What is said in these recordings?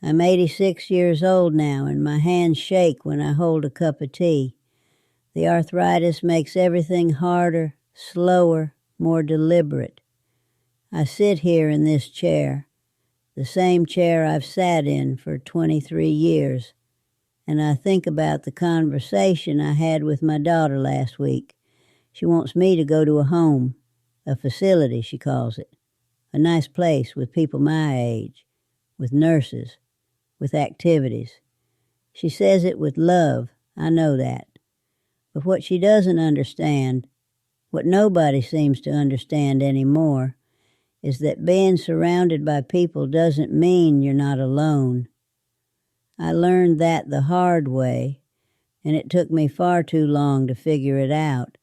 I'm 86 years old now, and my hands shake when I hold a cup of tea. The arthritis makes everything harder, slower, more deliberate. I sit here in this chair, the same chair I've sat in for 23 years, and I think about the conversation I had with my daughter last week. She wants me to go to a home, a facility, she calls it, a nice place with people my age, with nurses, with activities. She says it with love, I know that. But what she doesn't understand, what nobody seems to understand anymore, is that being surrounded by people doesn't mean you're not alone. I learned that the hard way, and it took me far too long to figure it out.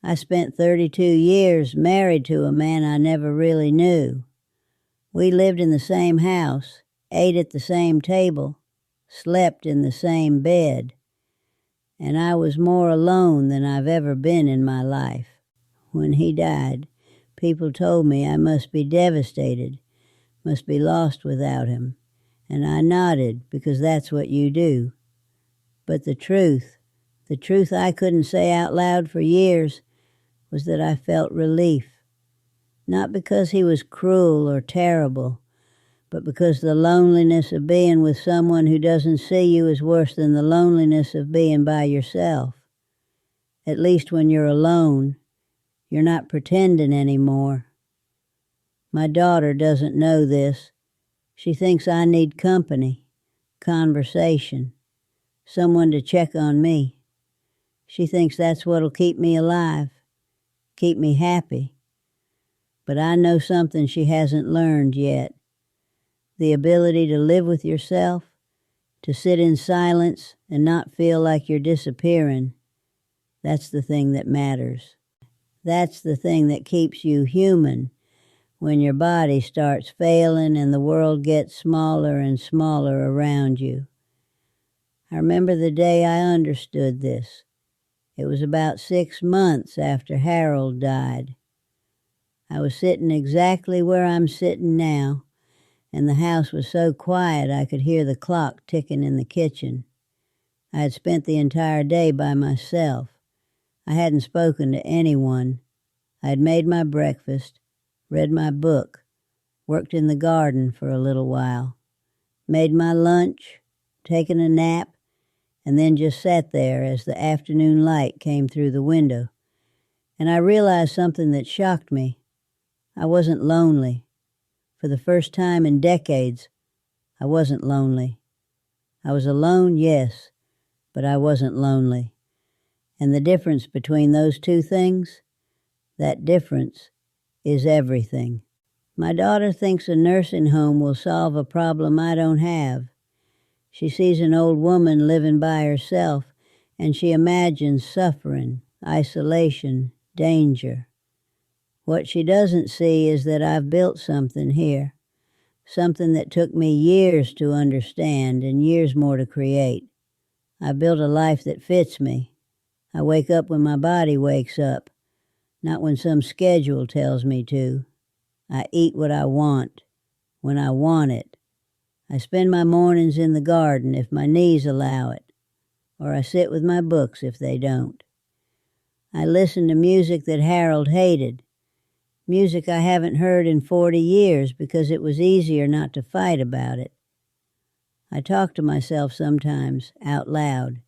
I spent 32 years married to a man I never really knew. We lived in the same house, ate at the same table, slept in the same bed, and I was more alone than I've ever been in my life. When he died, people told me I must be devastated, must be lost without him, and I nodded because that's what you do. But the truth I couldn't say out loud for years, was that I felt relief. Not because he was cruel or terrible, but because the loneliness of being with someone who doesn't see you is worse than the loneliness of being by yourself. At least when you're alone, you're not pretending anymore. My daughter doesn't know this. She thinks I need company, conversation, someone to check on me. She thinks that's what'll keep me alive, keep me happy. But I know something she hasn't learned yet. The ability to live with yourself, to sit in silence and not feel like you're disappearing, that's the thing that matters. That's the thing that keeps you human when your body starts failing and the world gets smaller and smaller around you. I remember the day I understood this. It was about 6 months after Harold died. I was sitting exactly where I'm sitting now, and the house was so quiet I could hear the clock ticking in the kitchen. I had spent the entire day by myself. I hadn't spoken to anyone. I had made my breakfast, read my book, worked in the garden for a little while, made my lunch, taken a nap, and then just sat there as the afternoon light came through the window. And I realized something that shocked me. I wasn't lonely. For the first time in decades, I wasn't lonely. I was alone, yes, but I wasn't lonely. And the difference between those two things, that difference is everything. My daughter thinks a nursing home will solve a problem I don't have. She sees an old woman living by herself, and she imagines suffering, isolation, danger. What she doesn't see is that I've built something here, something that took me years to understand and years more to create. I built a life that fits me. I wake up when my body wakes up, not when some schedule tells me to. I eat what I want, when I want it. I spend my mornings in the garden if my knees allow it, or I sit with my books if they don't. I listen to music that Harold hated, music I haven't heard in 40 years because it was easier not to fight about it. I talk to myself sometimes, out loud,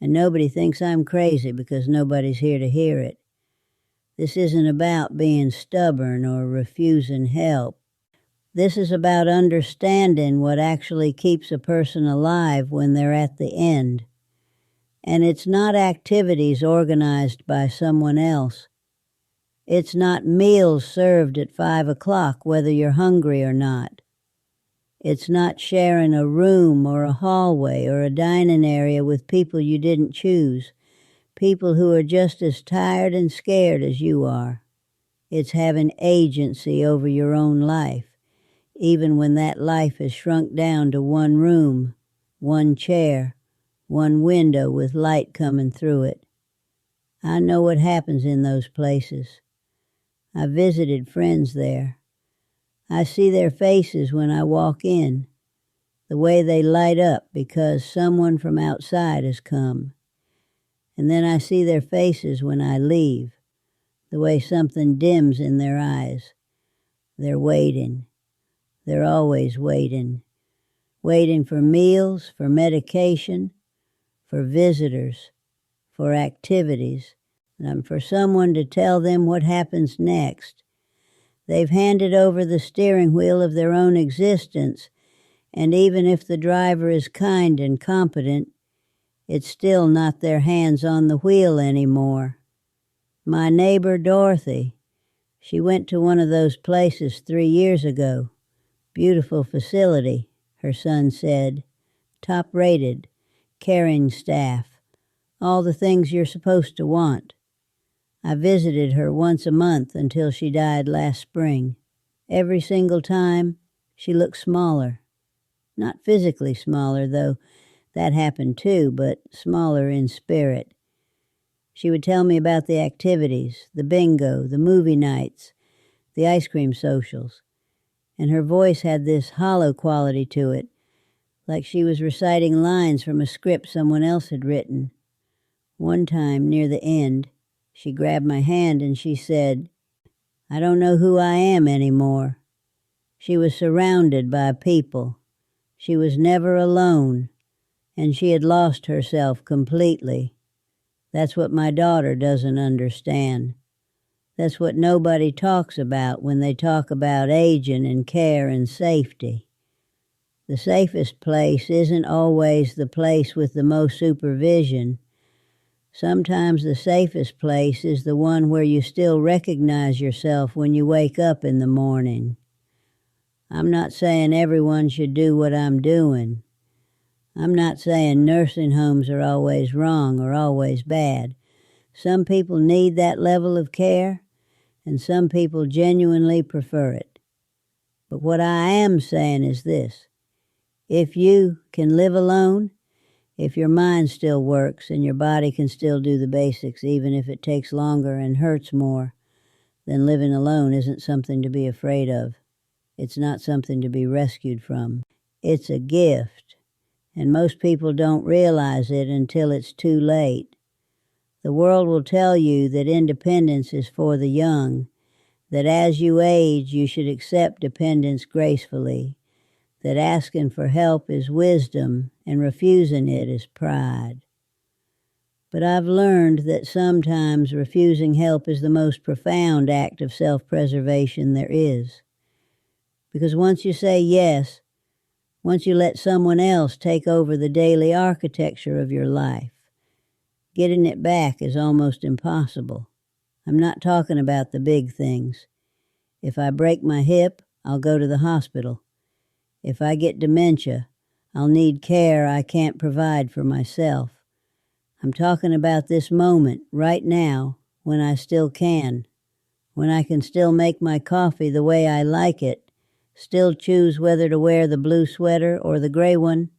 and nobody thinks I'm crazy because nobody's here to hear it. This isn't about being stubborn or refusing help. This is about understanding what actually keeps a person alive when they're at the end. And it's not activities organized by someone else. It's not meals served at 5 o'clock whether you're hungry or not. It's not sharing a room or a hallway or a dining area with people you didn't choose, people who are just as tired and scared as you are. It's having agency over your own life, even when that life is shrunk down to one room, one chair, one window with light coming through it. I know what happens in those places. I visited friends there. I see their faces when I walk in. the way they light up because someone from outside has come. And then I see their faces when I leave, the way something dims in their eyes. They're waiting. They're always waiting. Waiting for meals, for medication, for visitors, for activities, and for someone to tell them what happens next. They've handed over the steering wheel of their own existence, and even if the driver is kind and competent, it's still not their hands on the wheel anymore. My neighbor Dorothy, she went to one of those places 3 years ago. Beautiful facility, her son said. Top-rated, caring staff, all the things you're supposed to want. I visited her once a month until she died last spring. Every single time, she looked smaller. Not physically smaller, though that happened too, but smaller in spirit. She would tell me about the activities, the bingo, the movie nights, the ice cream socials, and her voice had this hollow quality to it, like she was reciting lines from a script someone else had written. One time, near the end, she grabbed my hand and she said, "I don't know who I am anymore." She was surrounded by people. She was never alone, and she had lost herself completely. That's what my daughter doesn't understand. That's what nobody talks about when they talk about aging and care and safety. The safest place isn't always the place with the most supervision. Sometimes the safest place is the one where you still recognize yourself when you wake up in the morning. I'm not saying everyone should do what I'm doing. I'm not saying nursing homes are always wrong or always bad. Some people need that level of care, and some people genuinely prefer it. But what I am saying is this. If you can live alone, if your mind still works and your body can still do the basics, even if it takes longer and hurts more, then living alone isn't something to be afraid of. It's not something to be rescued from. It's a gift, and most people don't realize it until it's too late. The world will tell you that independence is for the young, that as you age you should accept dependence gracefully, that asking for help is wisdom and refusing it is pride. But I've learned that sometimes refusing help is the most profound act of self-preservation there is. Because once you say yes, once you let someone else take over the daily architecture of your life, getting it back is almost impossible. I'm not talking about the big things. If I break my hip, I'll go to the hospital. If I get dementia, I'll need care I can't provide for myself. I'm talking about this moment, right now, when I still can, when I can still make my coffee the way I like it, still choose whether to wear the blue sweater or the gray one,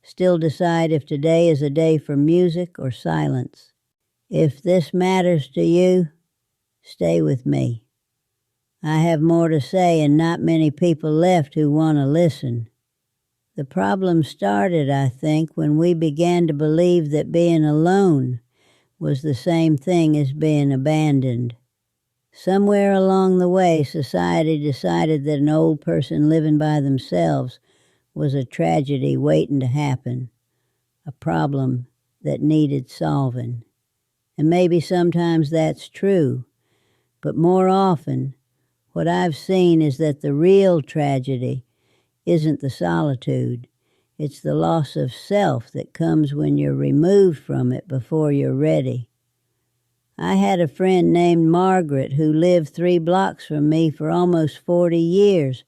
still decide if today is a day for music or silence. If this matters to you, stay with me. I have more to say and not many people left who want to listen. The problem started, I think, when we began to believe that being alone was the same thing as being abandoned. Somewhere along the way, society decided that an old person living by themselves was a tragedy waiting to happen, a problem that needed solving. And maybe sometimes that's true, but more often, what I've seen is that the real tragedy isn't the solitude. It's the loss of self that comes when you're removed from it before you're ready. I had a friend named Margaret who lived 3 blocks from me for almost 40 years.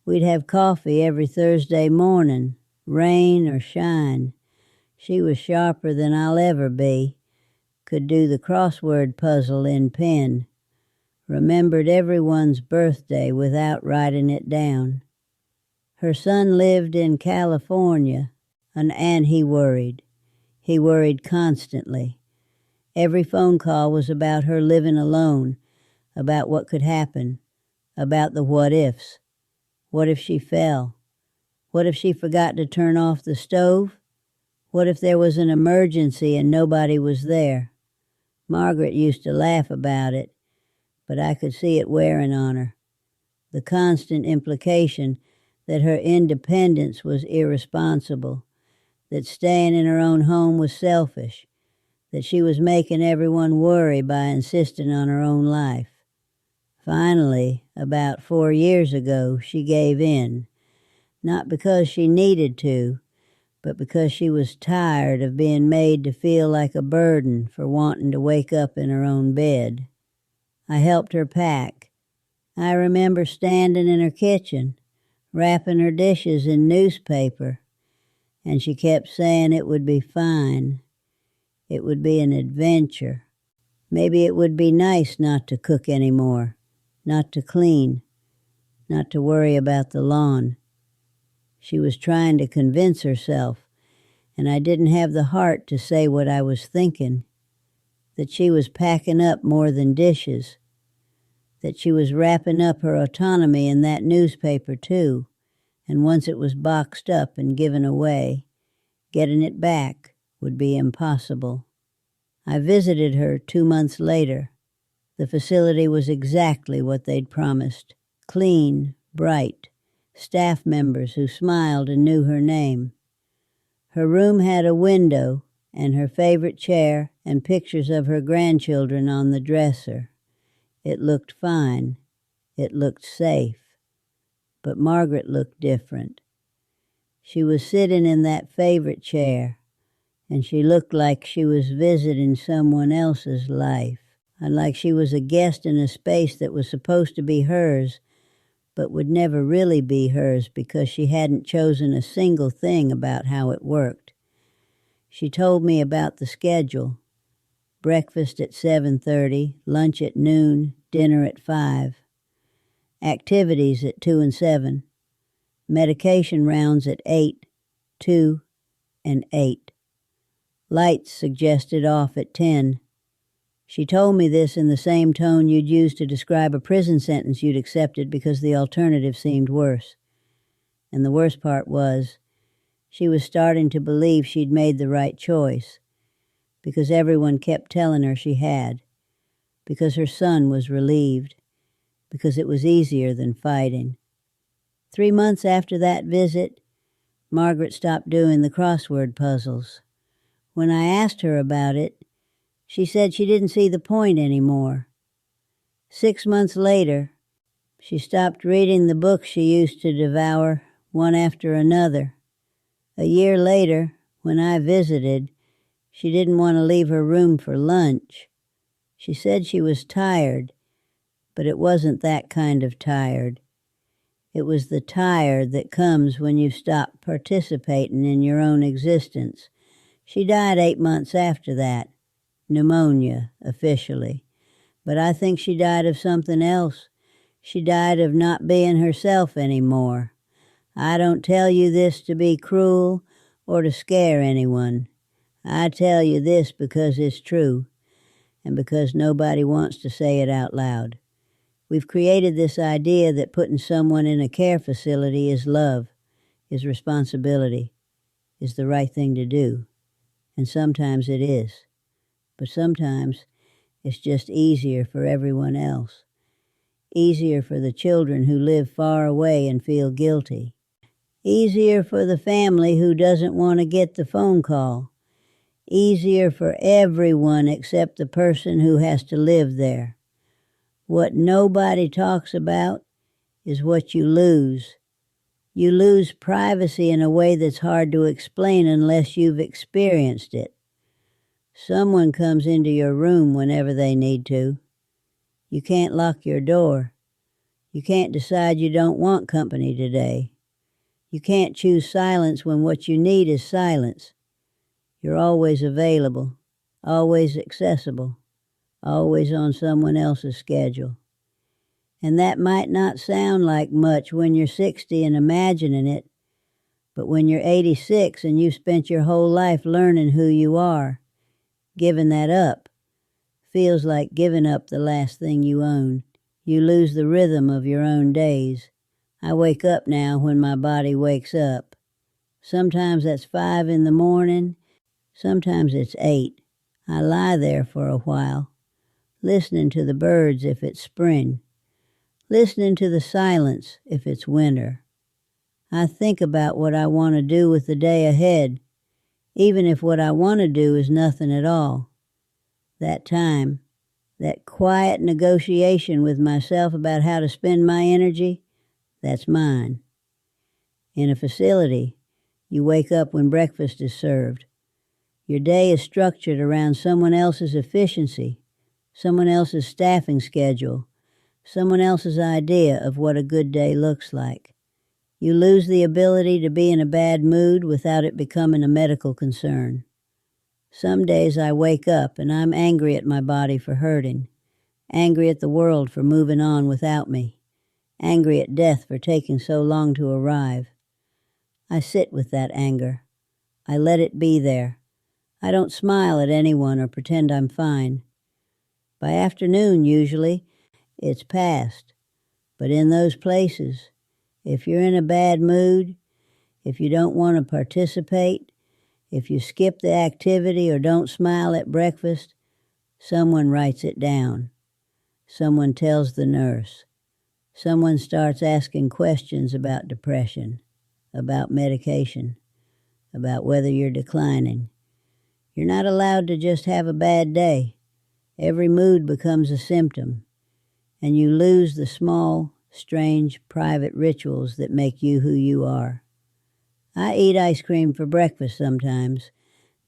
We'd have coffee every Thursday morning, rain or shine. She was sharper than I'll ever be, could do the crossword puzzle in pen, remembered everyone's birthday without writing it down. Her son lived in California, and he worried. He worried constantly. Every phone call was about her living alone, about what could happen, about the what-ifs. What if she fell? What if she forgot to turn off the stove? What if there was an emergency and nobody was there? Margaret used to laugh about it, but I could see it wearing on her. The constant implication that her independence was irresponsible, that staying in her own home was selfish, that she was making everyone worry by insisting on her own life. Finally, about 4 years ago, she gave in, not because she needed to, but because she was tired of being made to feel like a burden for wanting to wake up in her own bed. I helped her pack. I remember standing in her kitchen, wrapping her dishes in newspaper, and she kept saying it would be fine. It would be an adventure. Maybe it would be nice not to cook anymore, not to clean, not to worry about the lawn. She was trying to convince herself, and I didn't have the heart to say what I was thinking, that she was packing up more than dishes, that she was wrapping up her autonomy in that newspaper too, and once it was boxed up and given away, getting it back would be impossible. I visited her 2 months later. The facility was exactly what they'd promised. Clean, bright, staff members who smiled and knew her name. Her room had a window and her favorite chair and pictures of her grandchildren on the dresser. It looked fine. It looked safe. But Margaret looked different. She was sitting in that favorite chair, and she looked like she was visiting someone else's life, and like she was a guest in a space that was supposed to be hers, but would never really be hers because she hadn't chosen a single thing about how it worked. She told me about the schedule. Breakfast at 7:30, lunch at noon, dinner at 5. Activities at 2 and 7. Medication rounds at 8, 2, and 8. Lights suggested off at 10. She told me this in the same tone you'd use to describe a prison sentence you'd accepted because the alternative seemed worse. And the worst part was, she was starting to believe she'd made the right choice, because everyone kept telling her she had, because her son was relieved, because it was easier than fighting. 3 months after that visit, Margaret stopped doing the crossword puzzles. When I asked her about it, she said she didn't see the point anymore. 6 months later, she stopped reading the books she used to devour one after another. A year later, when I visited, she didn't want to leave her room for lunch. She said she was tired, but it wasn't that kind of tired. It was the tired that comes when you stop participating in your own existence. She died 8 months after that. Pneumonia, officially. But I think she died of something else. She died of not being herself anymore. I don't tell you this to be cruel or to scare anyone. I tell you this because it's true, and because nobody wants to say it out loud. We've created this idea that putting someone in a care facility is love, is responsibility, is the right thing to do. And sometimes it is. But sometimes it's just easier for everyone else. Easier for the children who live far away and feel guilty. Easier for the family who doesn't want to get the phone call. Easier for everyone except the person who has to live there. What nobody talks about is what you lose. You lose privacy in a way that's hard to explain unless you've experienced it. Someone comes into your room whenever they need to. You can't lock your door. You can't decide you don't want company today. You can't choose silence when what you need is silence. You're always available, always accessible, always on someone else's schedule. And that might not sound like much when you're 60 and imagining it, but when you're 86 and you've spent your whole life learning who you are, giving that up feels like giving up the last thing you own. You lose the rhythm of your own days. I wake up now when my body wakes up. Sometimes that's 5 in the morning, sometimes it's 8. I lie there for a while, listening to the birds if it's spring, listening to the silence if it's winter. I think about what I want to do with the day ahead, even if what I want to do is nothing at all. That time, that quiet negotiation with myself about how to spend my energy, that's mine. In a facility, you wake up when breakfast is served. Your day is structured around someone else's efficiency, someone else's staffing schedule, someone else's idea of what a good day looks like. You lose the ability to be in a bad mood without it becoming a medical concern. Some days I wake up and I'm angry at my body for hurting, angry at the world for moving on without me, angry at death for taking so long to arrive. I sit with that anger. I let it be there. I don't smile at anyone or pretend I'm fine. By afternoon, usually, it's past. But in those places, if you're in a bad mood, if you don't want to participate, if you skip the activity or don't smile at breakfast, someone writes it down. Someone tells the nurse. Someone starts asking questions about depression, about medication, about whether you're declining. You're not allowed to just have a bad day. Every mood becomes a symptom, and you lose the small, strange, private rituals that make you who you are. I eat ice cream for breakfast sometimes,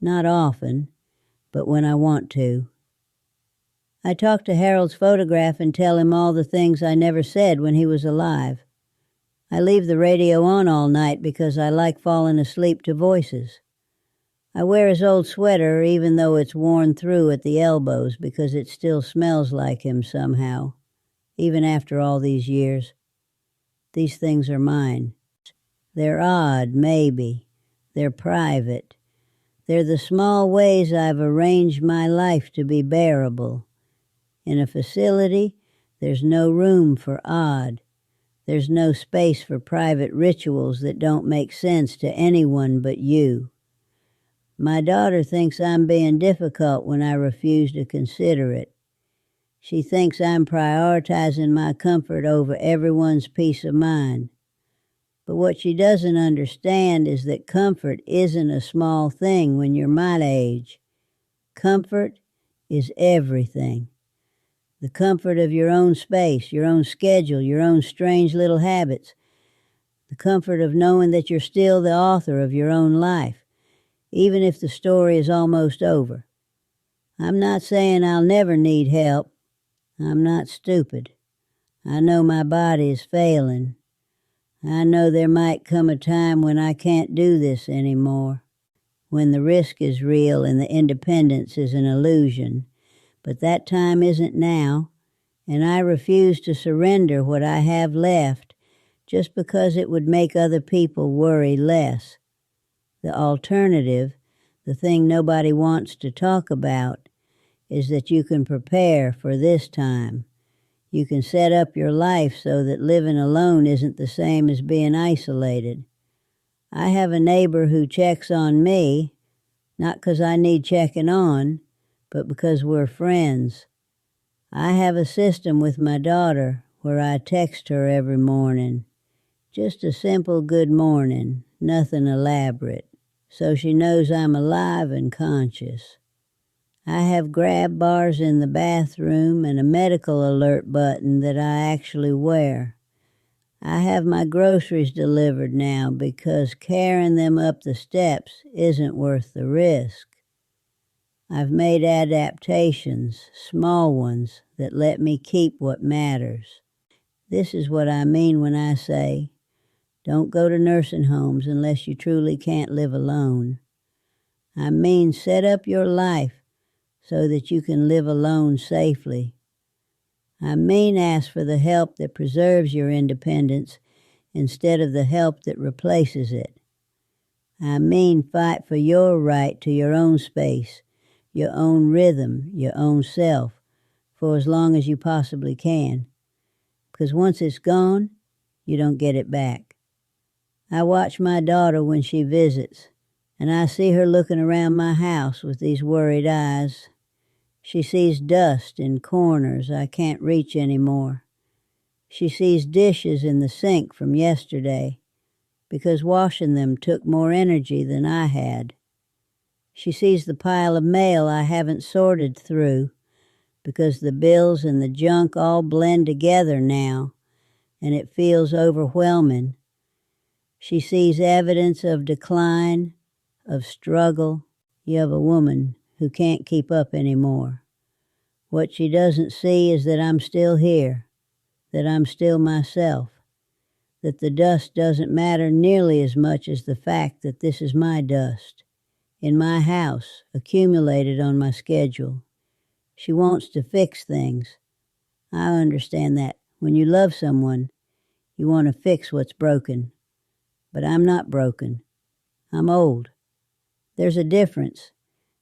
not often, but when I want to. I talk to Harold's photograph and tell him all the things I never said when he was alive. I leave the radio on all night because I like falling asleep to voices. I wear his old sweater even though it's worn through at the elbows because it still smells like him somehow, even after all these years. These things are mine. They're odd, maybe. They're private. They're the small ways I've arranged my life to be bearable. In a facility, there's no room for odd. There's no space for private rituals that don't make sense to anyone but you. My daughter thinks I'm being difficult when I refuse to consider it. She thinks I'm prioritizing my comfort over everyone's peace of mind. But what she doesn't understand is that comfort isn't a small thing when you're my age. Comfort is everything. The comfort of your own space, your own schedule, your own strange little habits. The comfort of knowing that you're still the author of your own life, even if the story is almost over. I'm not saying I'll never need help. I'm not stupid. I know my body is failing. I know there might come a time when I can't do this anymore, when the risk is real and the independence is an illusion. But that time isn't now, and I refuse to surrender what I have left just because it would make other people worry less. The alternative, the thing nobody wants to talk about, is that you can prepare for this time. You can set up your life so that living alone isn't the same as being isolated. I have a neighbor who checks on me, not because I need checking on, but because we're friends. I have a system with my daughter where I text her every morning. Just a simple good morning, nothing elaborate, so she knows I'm alive and conscious. I have grab bars in the bathroom and a medical alert button that I actually wear. I have my groceries delivered now because carrying them up the steps isn't worth the risk. I've made adaptations, small ones, that let me keep what matters. This is what I mean when I say, don't go to nursing homes unless you truly can't live alone. I mean, set up your life so that you can live alone safely. I mean, ask for the help that preserves your independence instead of the help that replaces it. I mean, fight for your right to your own space, your own rhythm, your own self, for as long as you possibly can. Because once it's gone, you don't get it back. I watch my daughter when she visits, and I see her looking around my house with these worried eyes. She sees dust in corners I can't reach anymore. She sees dishes in the sink from yesterday, because washing them took more energy than I had. She sees the pile of mail I haven't sorted through, because the bills and the junk all blend together now, and it feels overwhelming. She sees evidence of decline, of struggle. You have a woman who can't keep up anymore. What she doesn't see is that I'm still here, that I'm still myself, that the dust doesn't matter nearly as much as the fact that this is my dust, in my house, accumulated on my schedule. She wants to fix things. I understand that. When you love someone, you want to fix what's broken. But I'm not broken. I'm old. There's a difference,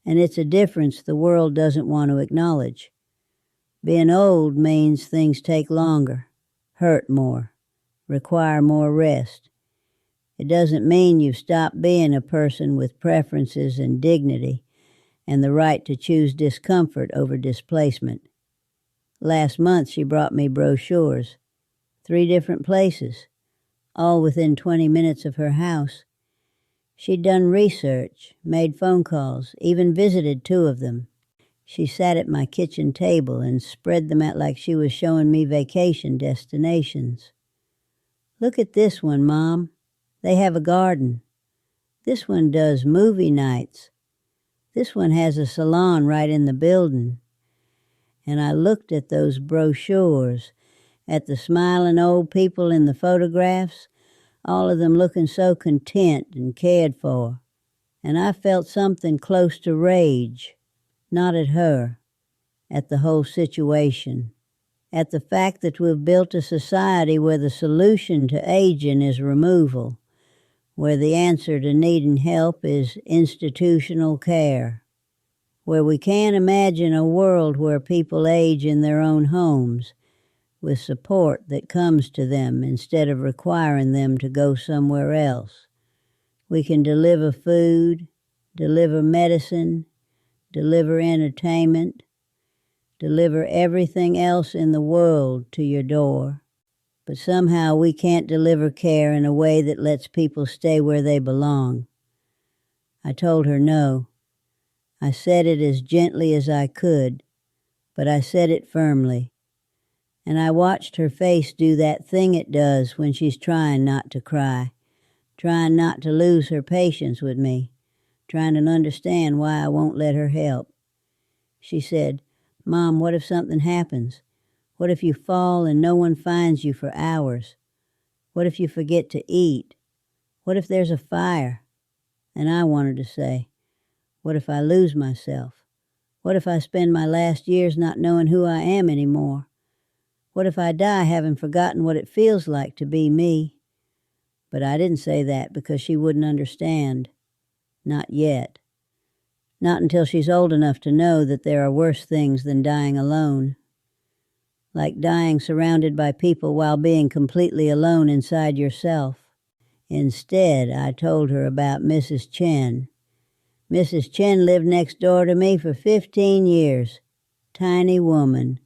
and it's a difference the world doesn't want to acknowledge. Being old means things take longer, hurt more, require more rest. It doesn't mean you've stopped being a person with preferences and dignity and the right to choose discomfort over displacement. Last month she brought me brochures, 3 different places, all within 20 minutes of her house. She'd done research, made phone calls, even visited 2 of them. She sat at my kitchen table and spread them out like she was showing me vacation destinations. Look at this one, Mom. They have a garden. This one does movie nights. This one has a salon right in the building. And I looked at those brochures, at the smiling old people in the photographs, all of them looking so content and cared for. And I felt something close to rage, not at her, at the whole situation, at the fact that we've built a society where the solution to aging is removal, where the answer to needing help is institutional care, where we can't imagine a world where people age in their own homes with support that comes to them instead of requiring them to go somewhere else. We can deliver food, deliver medicine, deliver entertainment, deliver everything else in the world to your door. But somehow we can't deliver care in a way that lets people stay where they belong. I told her no. I said it as gently as I could, but I said it firmly. And I watched her face do that thing it does when she's trying not to cry, trying not to lose her patience with me, trying to understand why I won't let her help. She said, Mom, what if something happens? What if you fall and no one finds you for hours? What if you forget to eat? What if there's a fire? And I wanted to say, what if I lose myself? What if I spend my last years not knowing who I am anymore? What if I die having forgotten what it feels like to be me? But I didn't say that because she wouldn't understand. Not yet. Not until she's old enough to know that there are worse things than dying alone. Like dying surrounded by people while being completely alone inside yourself. Instead, I told her about Mrs. Chen. Mrs. Chen lived next door to me for 15 years. Tiny woman,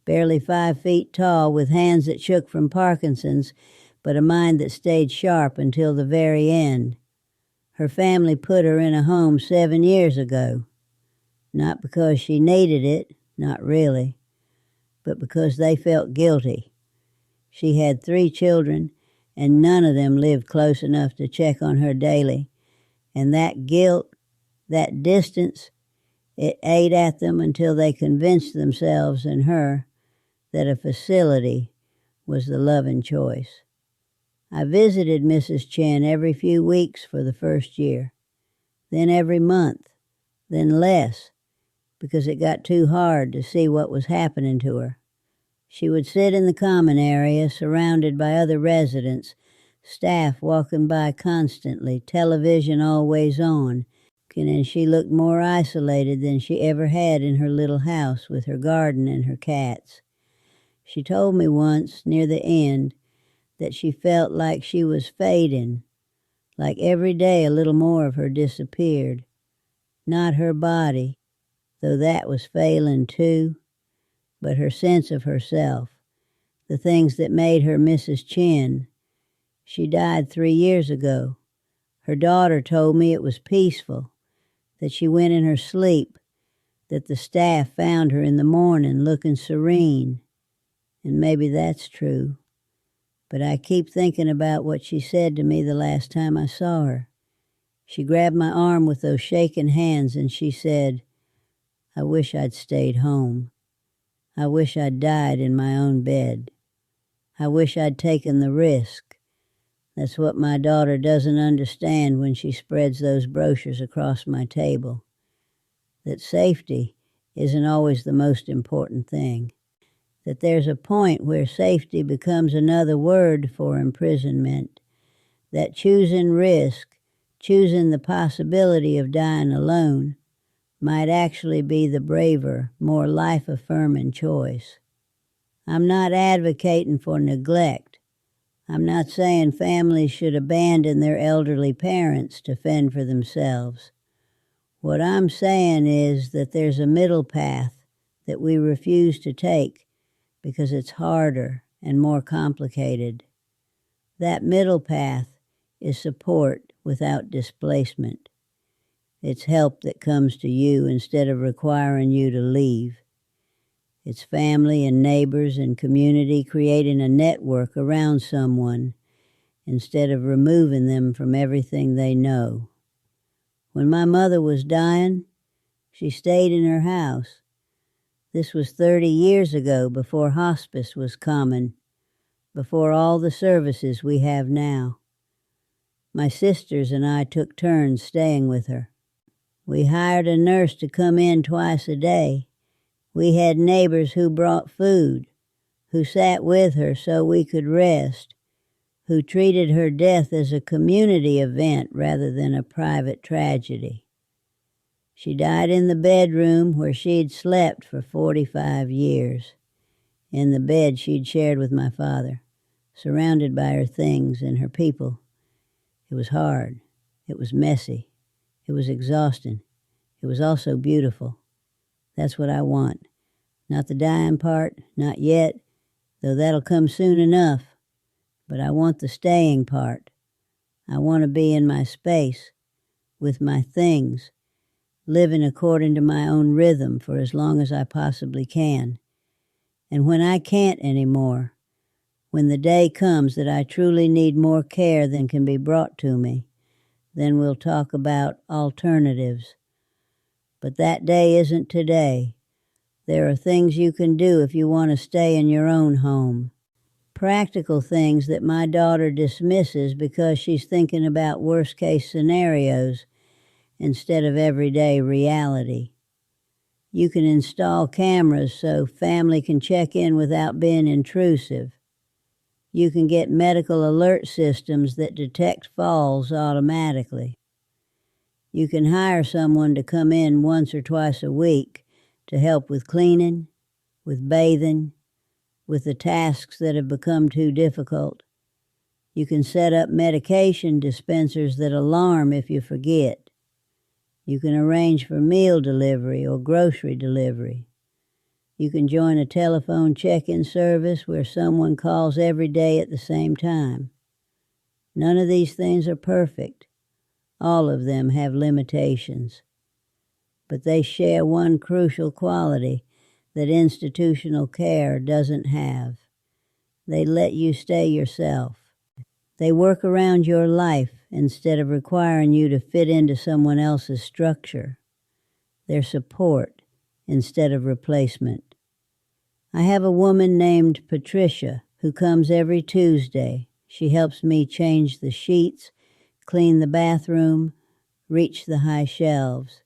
barely 5 feet tall, with hands that shook from Parkinson's, but a mind that stayed sharp until the very end. Her family put her in a home 7 years ago. Not because she needed it, not really, but because they felt guilty. She had 3 children, and none of them lived close enough to check on her daily. And that guilt, that distance, it ate at them until they convinced themselves and her that a facility was the loving choice. I visited Mrs. Chen every few weeks for the first year, then every month, then less, because it got too hard to see what was happening to her. She would sit in the common area surrounded by other residents, staff walking by constantly, television always on, and she looked more isolated than she ever had in her little house with her garden and her cats. She told me once, near the end, that she felt like she was fading, like every day a little more of her disappeared. Not her body, though that was failing too, but her sense of herself, the things that made her Mrs. Chin. She died 3 years ago. Her daughter told me it was peaceful, that she went in her sleep, that the staff found her in the morning looking serene. And maybe that's true. But I keep thinking about what she said to me the last time I saw her. She grabbed my arm with those shaking hands and she said, "I wish I'd stayed home. I wish I'd died in my own bed. I wish I'd taken the risk." That's what my daughter doesn't understand when she spreads those brochures across my table. That safety isn't always the most important thing. That there's a point where safety becomes another word for imprisonment. That choosing risk, choosing the possibility of dying alone, might actually be the braver, more life-affirming choice. I'm not advocating for neglect. I'm not saying families should abandon their elderly parents to fend for themselves. What I'm saying is that there's a middle path that we refuse to take because it's harder and more complicated. That middle path is support without displacement. It's help that comes to you instead of requiring you to leave. It's family and neighbors and community creating a network around someone instead of removing them from everything they know. When my mother was dying, she stayed in her house. This was 30 years ago, before hospice was common, before all the services we have now. My sisters and I took turns staying with her. We hired a nurse to come in twice a day. We had neighbors who brought food, who sat with her so we could rest, who treated her death as a community event rather than a private tragedy. She died in the bedroom where she'd slept for 45 years, in the bed she'd shared with my father, surrounded by her things and her people. It was hard. It was messy. It was exhausting. It was also beautiful. That's what I want. Not the dying part, not yet, though that'll come soon enough. But I want the staying part. I want to be in my space, with my things, living according to my own rhythm for as long as I possibly can. And when I can't anymore, when the day comes that I truly need more care than can be brought to me, then we'll talk about alternatives. But that day isn't today. There are things you can do if you want to stay in your own home. Practical things that my daughter dismisses because she's thinking about worst-case scenarios instead of everyday reality. You can install cameras so family can check in without being intrusive. You can get medical alert systems that detect falls automatically. You can hire someone to come in once or twice a week to help with cleaning, with bathing, with the tasks that have become too difficult. You can set up medication dispensers that alarm if you forget. You can arrange for meal delivery or grocery delivery. You can join a telephone check-in service where someone calls every day at the same time. None of these things are perfect. All of them have limitations. But they share one crucial quality that institutional care doesn't have. They let you stay yourself. They work around your life instead of requiring you to fit into someone else's structure. They're support instead of replacement. I have a woman named Patricia who comes every Tuesday. She helps me change the sheets, clean the bathroom, reach the high shelves.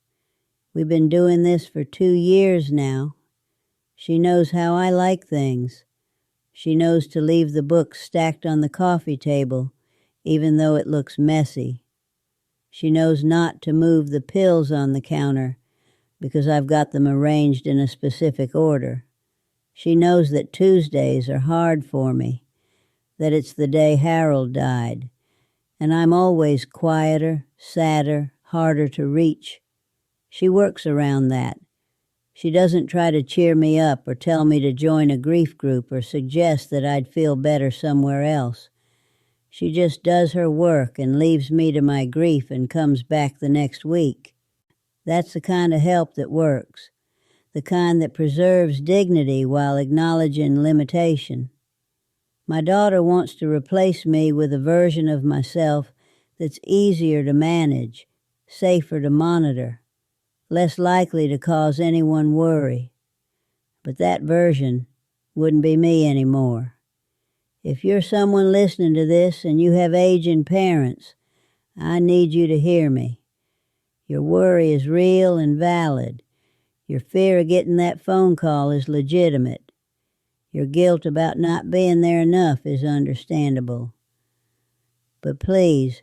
We've been doing this for 2 years now. She knows how I like things. She knows to leave the books stacked on the coffee table, even though it looks messy. She knows not to move the pills on the counter because I've got them arranged in a specific order. She knows that Tuesdays are hard for me, that it's the day Harold died, and I'm always quieter, sadder, harder to reach. She works around that. She doesn't try to cheer me up or tell me to join a grief group or suggest that I'd feel better somewhere else. She just does her work and leaves me to my grief and comes back the next week. That's the kind of help that works, the kind that preserves dignity while acknowledging limitation. My daughter wants to replace me with a version of myself that's easier to manage, safer to monitor, less likely to cause anyone worry. But that version wouldn't be me anymore. If you're someone listening to this and you have aging parents, I need you to hear me. Your worry is real and valid. Your fear of getting that phone call is legitimate. Your guilt about not being there enough is understandable. But please,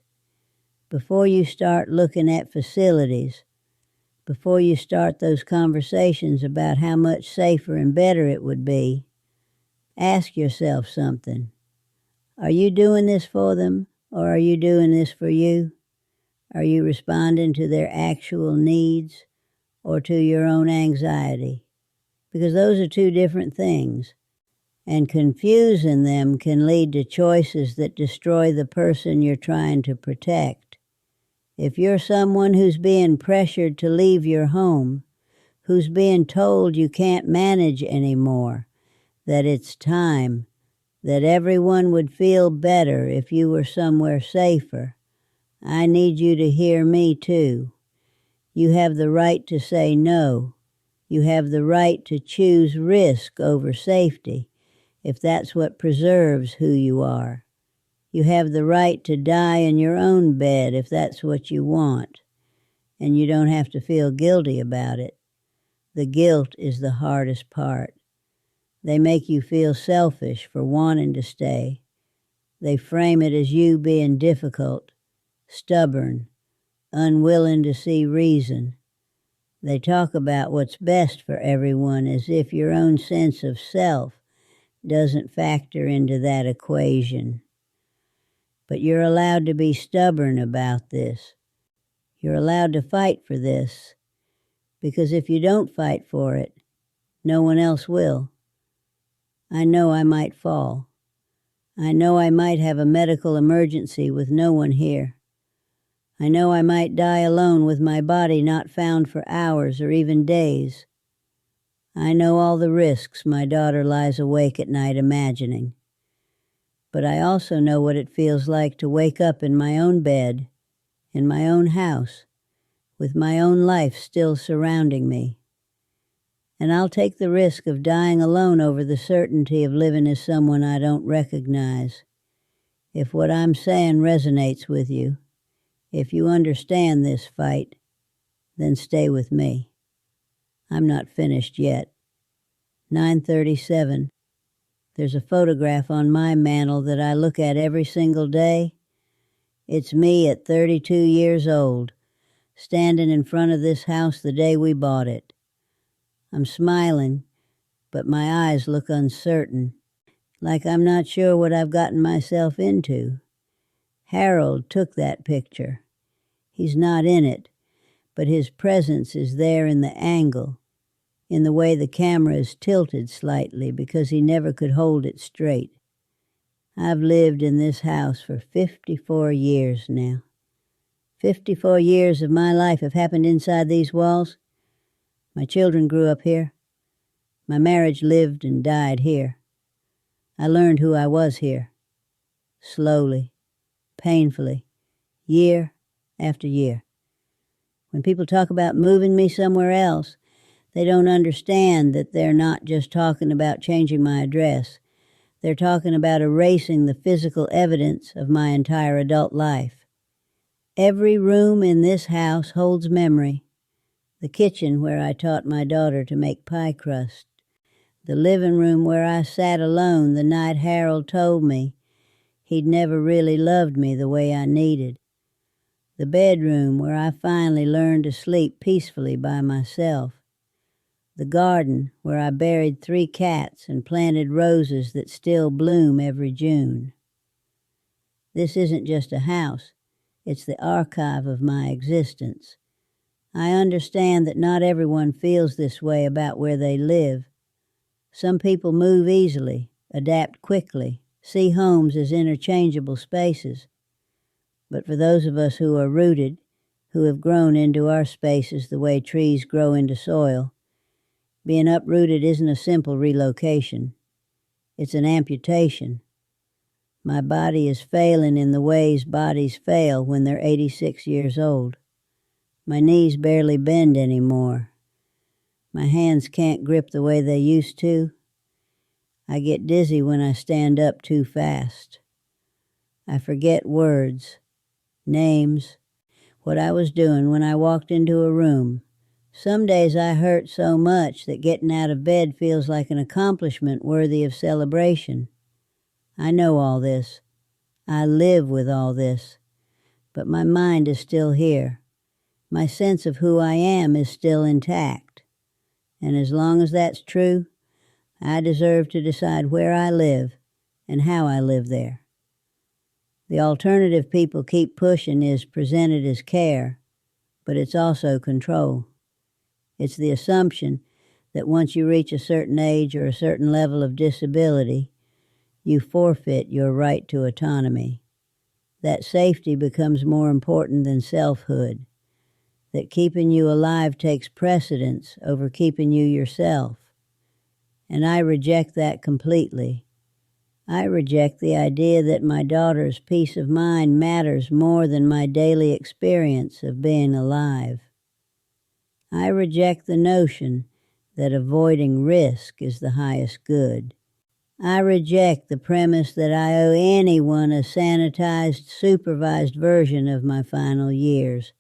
before you start looking at facilities, before you start those conversations about how much safer and better it would be, ask yourself something. Are you doing this for them, or are you doing this for you? Are you responding to their actual needs or to your own anxiety? Because those are two different things, and confusing them can lead to choices that destroy the person you're trying to protect. If you're someone who's being pressured to leave your home, who's being told you can't manage anymore, that it's time, that everyone would feel better if you were somewhere safer, I need you to hear me too. You have the right to say no. You have the right to choose risk over safety, if that's what preserves who you are. You have the right to die in your own bed if that's what you want, and you don't have to feel guilty about it. The guilt is the hardest part. They make you feel selfish for wanting to stay. They frame it as you being difficult, stubborn, unwilling to see reason. They talk about what's best for everyone as if your own sense of self doesn't factor into that equation. But you're allowed to be stubborn about this. You're allowed to fight for this, because if you don't fight for it, no one else will. I know I might fall. I know I might have a medical emergency with no one here. I know I might die alone with my body not found for hours or even days. I know all the risks my daughter lies awake at night imagining. But I also know what it feels like to wake up in my own bed, in my own house, with my own life still surrounding me. And I'll take the risk of dying alone over the certainty of living as someone I don't recognize. If what I'm saying resonates with you, if you understand this fight, then stay with me. I'm not finished yet. 9:37. There's a photograph on my mantle that I look at every single day. It's me at 32 years old, standing in front of this house the day we bought it. I'm smiling, but my eyes look uncertain, like I'm not sure what I've gotten myself into. Harold took that picture. He's not in it, but his presence is there in the angle, in the way the camera is tilted slightly because he never could hold it straight. I've lived in this house for 54 years now. 54 years of my life have happened inside these walls. My children grew up here. My marriage lived and died here. I learned who I was here. Slowly, painfully, year after year. When people talk about moving me somewhere else, they don't understand that they're not just talking about changing my address. They're talking about erasing the physical evidence of my entire adult life. Every room in this house holds memory. The kitchen where I taught my daughter to make pie crust. The living room where I sat alone the night Harold told me he'd never really loved me the way I needed. The bedroom where I finally learned to sleep peacefully by myself. The garden where I buried 3 cats and planted roses that still bloom every June. This isn't just a house. It's the archive of my existence. I understand that not everyone feels this way about where they live. Some people move easily, adapt quickly, see homes as interchangeable spaces. But for those of us who are rooted, who have grown into our spaces the way trees grow into soil, being uprooted isn't a simple relocation. It's an amputation. My body is failing in the ways bodies fail when they're 86 years old. My knees barely bend anymore. My hands can't grip the way they used to. I get dizzy when I stand up too fast. I forget words, names, what I was doing when I walked into a room. Some days I hurt so much that getting out of bed feels like an accomplishment worthy of celebration. I know all this. I live with all this. But my mind is still here. My sense of who I am is still intact. And as long as that's true, I deserve to decide where I live and how I live there. The alternative people keep pushing is presented as care, but it's also control. It's the assumption that once you reach a certain age or a certain level of disability, you forfeit your right to autonomy. That safety becomes more important than selfhood. That keeping you alive takes precedence over keeping you yourself. And I reject that completely. I reject the idea that my daughter's peace of mind matters more than my daily experience of being alive. I reject the notion that avoiding risk is the highest good. I reject the premise that I owe anyone a sanitized, supervised version of my final years.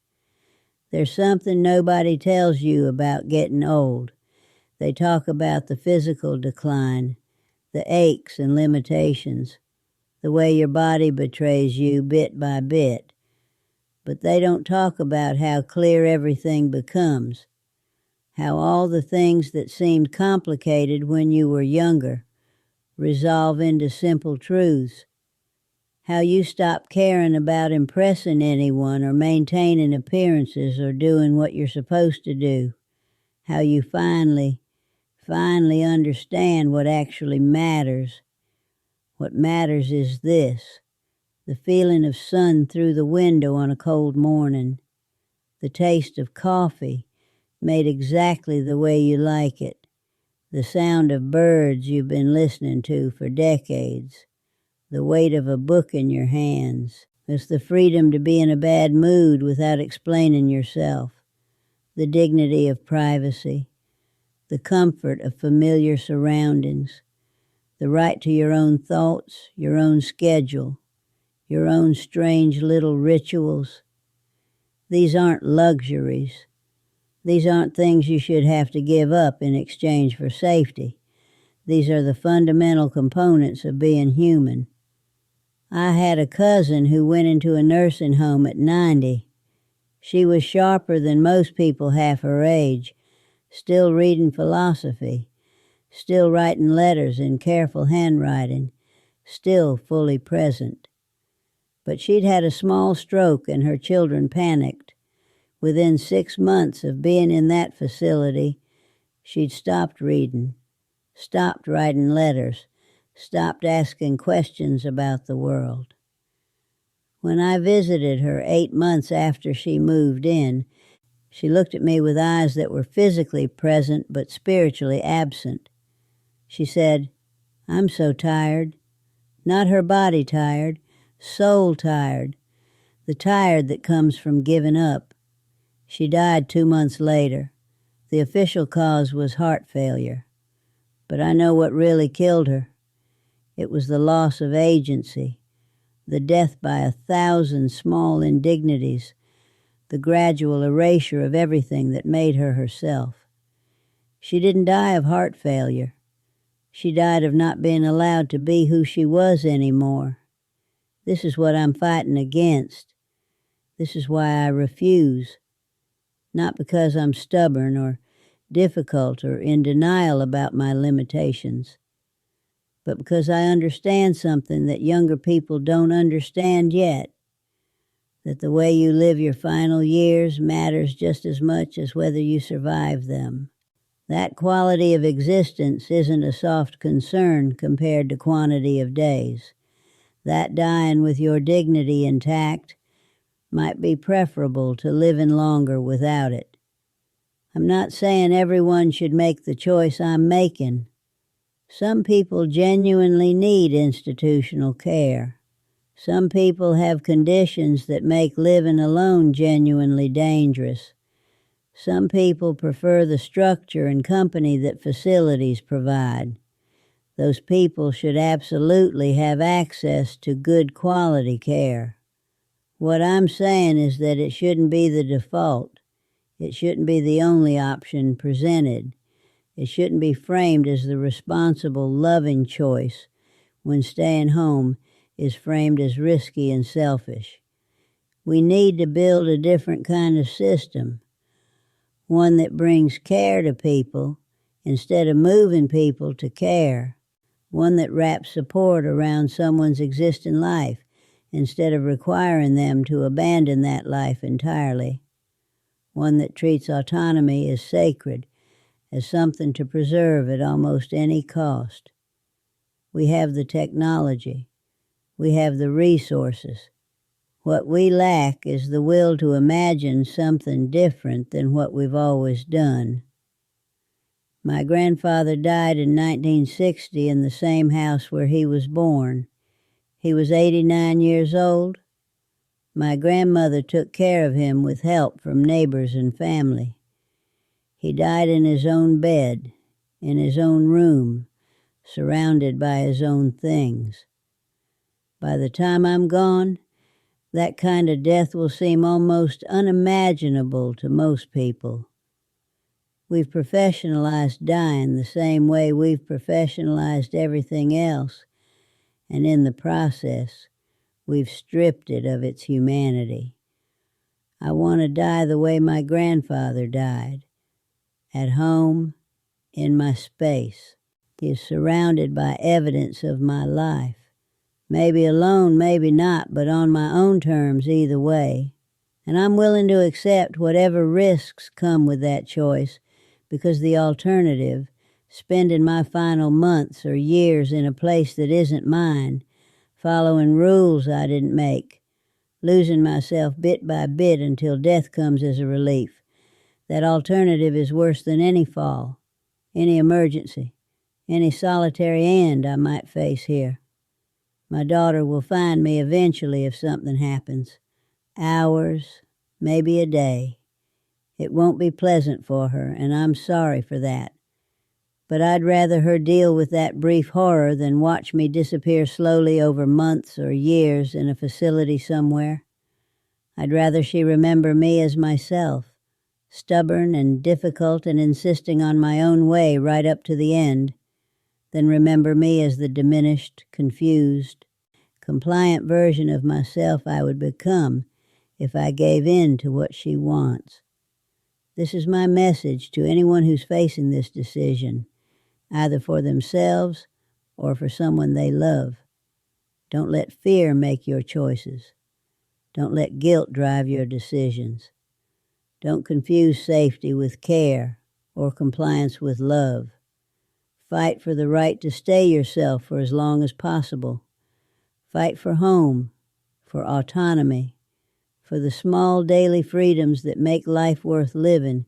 There's something nobody tells you about getting old. They talk about the physical decline, the aches and limitations, the way your body betrays you bit by bit. But they don't talk about how clear everything becomes, how all the things that seemed complicated when you were younger resolve into simple truths, how you stop caring about impressing anyone or maintaining appearances or doing what you're supposed to do, how you finally understand what actually matters. What matters is this: the feeling of sun through the window on a cold morning, the taste of coffee made exactly the way you like it, the sound of birds you've been listening to for decades, the weight of a book in your hands. It's the freedom to be in a bad mood without explaining yourself, the dignity of privacy, the comfort of familiar surroundings, the right to your own thoughts, your own schedule, your own strange little rituals. These aren't luxuries. These aren't things you should have to give up in exchange for safety. These are the fundamental components of being human. I had a cousin who went into a nursing home at 90. She was sharper than most people half her age, still reading philosophy, still writing letters in careful handwriting, still fully present. But she'd had a small stroke and her children panicked. Within 6 months of being in that facility, she'd stopped reading, stopped writing letters, stopped asking questions about the world. When I visited her 8 months after she moved in, she looked at me with eyes that were physically present but spiritually absent. She said, "I'm so tired." Not her body tired, soul tired, the tired that comes from giving up. She died 2 months later. The official cause was heart failure. But I know what really killed her. It was the loss of agency, the death by 1,000 small indignities, the gradual erasure of everything that made her herself. She didn't die of heart failure. She died of not being allowed to be who she was anymore. This is what I'm fighting against. This is why I refuse. Not because I'm stubborn or difficult or in denial about my limitations, but because I understand something that younger people don't understand yet, that the way you live your final years matters just as much as whether you survive them. That quality of existence isn't a soft concern compared to quantity of days. That dying with your dignity intact might be preferable to living longer without it. I'm not saying everyone should make the choice I'm making. Some people genuinely need institutional care. Some people have conditions that make living alone genuinely dangerous. Some people prefer the structure and company that facilities provide. Those people should absolutely have access to good quality care. What I'm saying is that it shouldn't be the default. It shouldn't be the only option presented. It shouldn't be framed as the responsible, loving choice when staying home is framed as risky and selfish. We need to build a different kind of system, one that brings care to people instead of moving people to care, one that wraps support around someone's existing life instead of requiring them to abandon that life entirely, one that treats autonomy as sacred, as something to preserve at almost any cost. We have the technology. We have the resources. What we lack is the will to imagine something different than what we've always done. My grandfather died in 1960 in the same house where he was born. He was 89 years old. My grandmother took care of him with help from neighbors and family. He died in his own bed, in his own room, surrounded by his own things. By the time I'm gone, that kind of death will seem almost unimaginable to most people. We've professionalized dying the same way we've professionalized everything else, and in the process, we've stripped it of its humanity. I want to die the way my grandfather died, at home, in my space. He is surrounded by evidence of my life. Maybe alone, maybe not, but on my own terms either way. And I'm willing to accept whatever risks come with that choice, because the alternative, spending my final months or years in a place that isn't mine, following rules I didn't make, losing myself bit by bit until death comes as a relief, that alternative is worse than any fall, any emergency, any solitary end I might face here. My daughter will find me eventually if something happens. Hours, maybe a day. It won't be pleasant for her, and I'm sorry for that. But I'd rather her deal with that brief horror than watch me disappear slowly over months or years in a facility somewhere. I'd rather she remember me as myself, stubborn and difficult and insisting on my own way right up to the end, than remember me as the diminished, confused, compliant version of myself I would become if I gave in to what she wants. This is my message to anyone who's facing this decision, either for themselves or for someone they love. Don't let fear make your choices. Don't let guilt drive your decisions. Don't confuse safety with care or compliance with love. Fight for the right to stay yourself for as long as possible. Fight for home, for autonomy, for the small daily freedoms that make life worth living,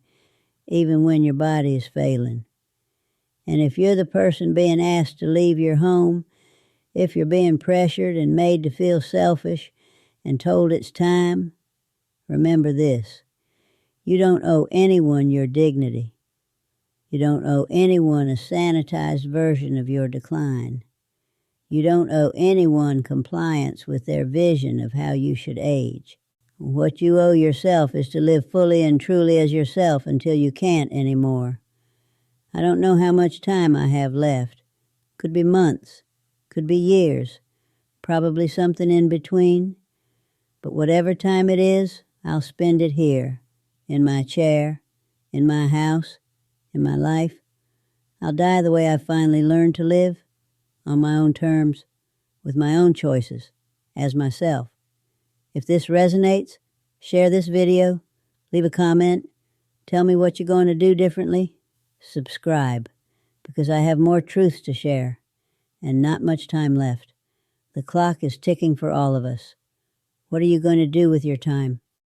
even when your body is failing. And if you're the person being asked to leave your home, if you're being pressured and made to feel selfish and told it's time, remember this: you don't owe anyone your dignity. You don't owe anyone a sanitized version of your decline. You don't owe anyone compliance with their vision of how you should age. What you owe yourself is to live fully and truly as yourself until you can't anymore. I don't know how much time I have left. Could be months, could be years, probably something in between. But whatever time it is, I'll spend it here, in my chair, in my house, in my life. I'll die the way I finally learned to live, on my own terms, with my own choices, as myself. If this resonates, share this video, leave a comment, tell me what you're going to do differently. Subscribe, because I have more truths to share, and not much time left. The clock is ticking for all of us. What are you going to do with your time?